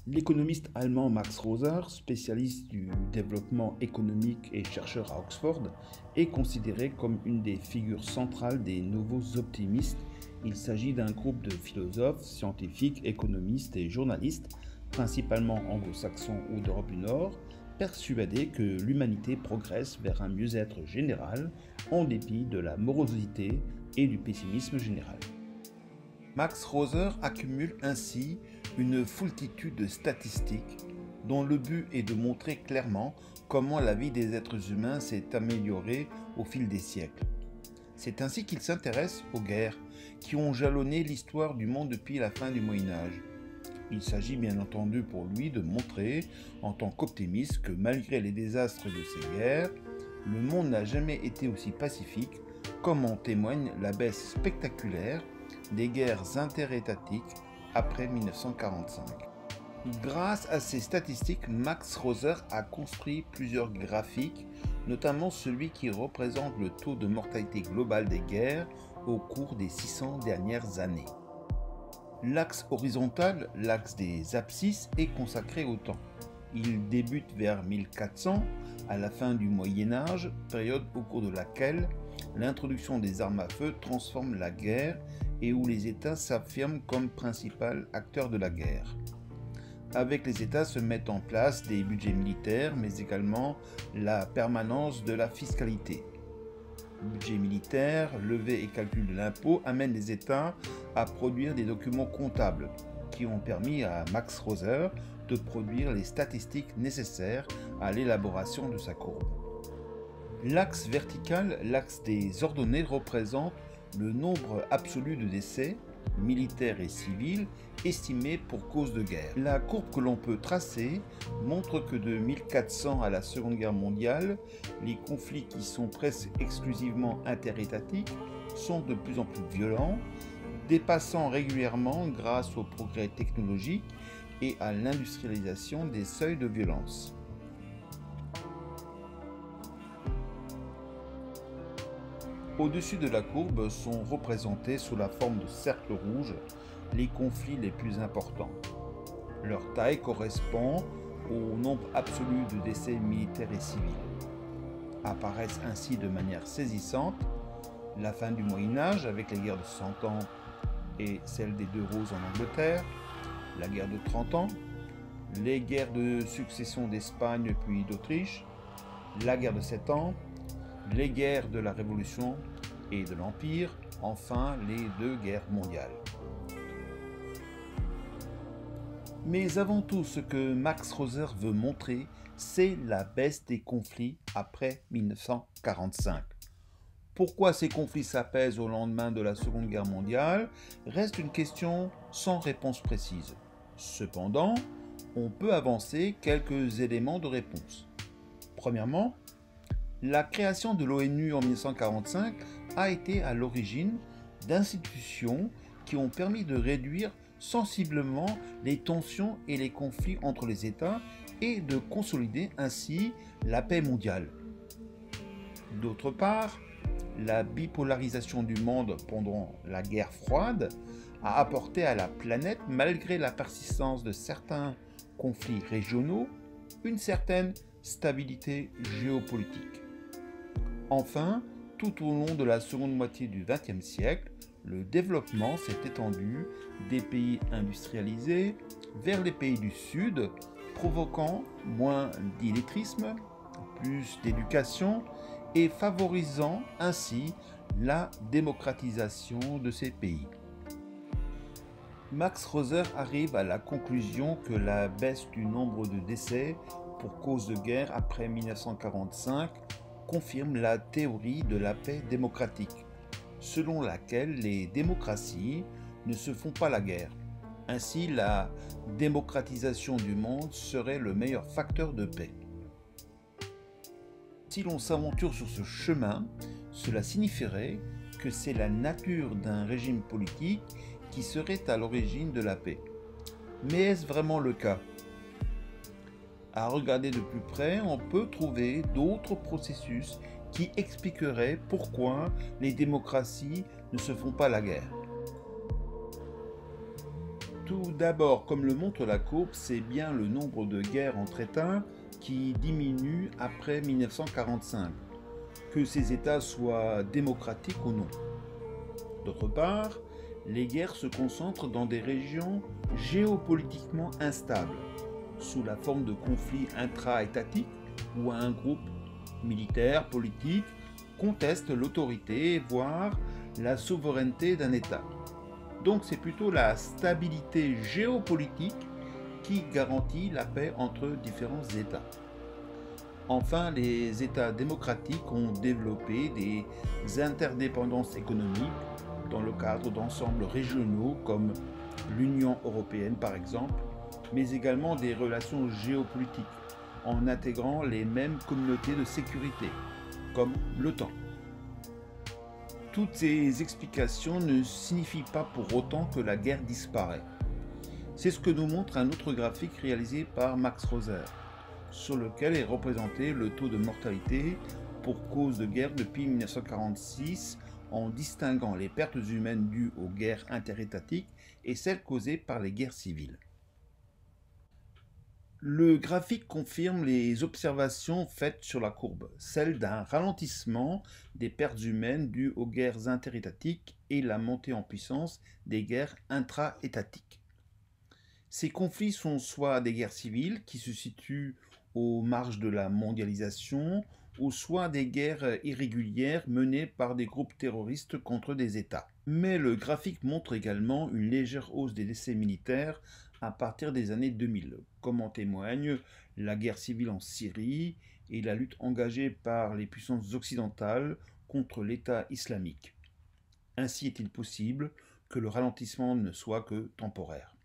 L'économiste allemand Max Roser, spécialiste du développement économique et chercheur à Oxford, est considéré comme une des figures centrales des nouveaux optimistes. Il s'agit d'un groupe de philosophes, scientifiques, économistes et journalistes, principalement anglo-saxons ou d'Europe du Nord, persuadés que l'humanité progresse vers un mieux-être général en dépit de la morosité et du pessimisme général. Max Roser accumule ainsi une foultitude de statistiques dont le but est de montrer clairement comment la vie des êtres humains s'est améliorée au fil des siècles. C'est ainsi qu'il s'intéresse aux guerres qui ont jalonné l'histoire du monde depuis la fin du Moyen Âge. Il s'agit bien entendu pour lui de montrer, en tant qu'optimiste, que malgré les désastres de ces guerres, le monde n'a jamais été aussi pacifique, comme en témoigne la baisse spectaculaire des guerres interétatiques après 1945. Grâce à ces statistiques, Max Roser a construit plusieurs graphiques, notamment celui qui représente le taux de mortalité globale des guerres au cours des 600 dernières années. L'axe horizontal, l'axe des abscisses, est consacré au temps. Il débute vers 1400, à la fin du Moyen Âge, période au cours de laquelle l'introduction des armes à feu transforme la guerre et où les États s'affirment comme principal acteur de la guerre. Avec les États se mettent en place des budgets militaires, mais également la permanence de la fiscalité. Budget militaire, levée et calcul de l'impôt amènent les États à produire des documents comptables qui ont permis à Max Roser de produire les statistiques nécessaires à l'élaboration de sa courbe. L'axe vertical, l'axe des ordonnées, représente le nombre absolu de décès, militaires et civils, estimés pour cause de guerre. La courbe que l'on peut tracer montre que de 1400 à la Seconde Guerre mondiale, les conflits qui sont presque exclusivement interétatiques sont de plus en plus violents, dépassant régulièrement grâce au progrès technologique et à l'industrialisation des seuils de violence. Au-dessus de la courbe sont représentés sous la forme de cercles rouges les conflits les plus importants. Leur taille correspond au nombre absolu de décès militaires et civils. Apparaissent ainsi de manière saisissante la fin du Moyen Âge avec les guerres de 100 ans et celle des deux roses en Angleterre, la guerre de 30 ans, les guerres de succession d'Espagne puis d'Autriche, la guerre de 7 ans, les guerres de la Révolution et de l'Empire, enfin les deux guerres mondiales. Mais avant tout, ce que Max Roser veut montrer, c'est la baisse des conflits après 1945. Pourquoi ces conflits s'apaisent au lendemain de la Seconde Guerre mondiale reste une question sans réponse précise. Cependant, on peut avancer quelques éléments de réponse. Premièrement, la création de l'ONU en 1945 a été à l'origine d'institutions qui ont permis de réduire sensiblement les tensions et les conflits entre les États et de consolider ainsi la paix mondiale. D'autre part, la bipolarisation du monde pendant la guerre froide a apporté à la planète, malgré la persistance de certains conflits régionaux, une certaine stabilité géopolitique. Enfin, tout au long de la seconde moitié du XXe siècle, le développement s'est étendu des pays industrialisés vers les pays du Sud, provoquant moins d'illettrisme, plus d'éducation et favorisant ainsi la démocratisation de ces pays. Max Roser arrive à la conclusion que la baisse du nombre de décès pour cause de guerre après 1945 confirme la théorie de la paix démocratique, selon laquelle les démocraties ne se font pas la guerre. Ainsi, la démocratisation du monde serait le meilleur facteur de paix. Si l'on s'aventure sur ce chemin, cela signifierait que c'est la nature d'un régime politique qui serait à l'origine de la paix. Mais est-ce vraiment le cas ? À regarder de plus près, on peut trouver d'autres processus qui expliqueraient pourquoi les démocraties ne se font pas la guerre. Tout d'abord, comme le montre la courbe, c'est bien le nombre de guerres entre États qui diminue après 1945, que ces États soient démocratiques ou non. D'autre part, les guerres se concentrent dans des régions géopolitiquement instables, sous la forme de conflits intra-étatiques où un groupe militaire, politique, conteste l'autorité, voire la souveraineté d'un État. Donc c'est plutôt la stabilité géopolitique qui garantit la paix entre différents États. Enfin, les États démocratiques ont développé des interdépendances économiques dans le cadre d'ensembles régionaux comme l'Union européenne par exemple, mais également des relations géopolitiques en intégrant les mêmes communautés de sécurité, comme l'OTAN. Toutes ces explications ne signifient pas pour autant que la guerre disparaît. C'est ce que nous montre un autre graphique réalisé par Max Roser, sur lequel est représenté le taux de mortalité pour cause de guerre depuis 1946 en distinguant les pertes humaines dues aux guerres interétatiques et celles causées par les guerres civiles. Le graphique confirme les observations faites sur la courbe, celle d'un ralentissement des pertes humaines dues aux guerres interétatiques et la montée en puissance des guerres intra-étatiques. Ces conflits sont soit des guerres civiles qui se situent aux marges de la mondialisation, ou soit des guerres irrégulières menées par des groupes terroristes contre des États. Mais le graphique montre également une légère hausse des décès militaires à partir des années 2000, comme en témoignent la guerre civile en Syrie et la lutte engagée par les puissances occidentales contre l'État islamique. Ainsi est-il possible que le ralentissement ne soit que temporaire.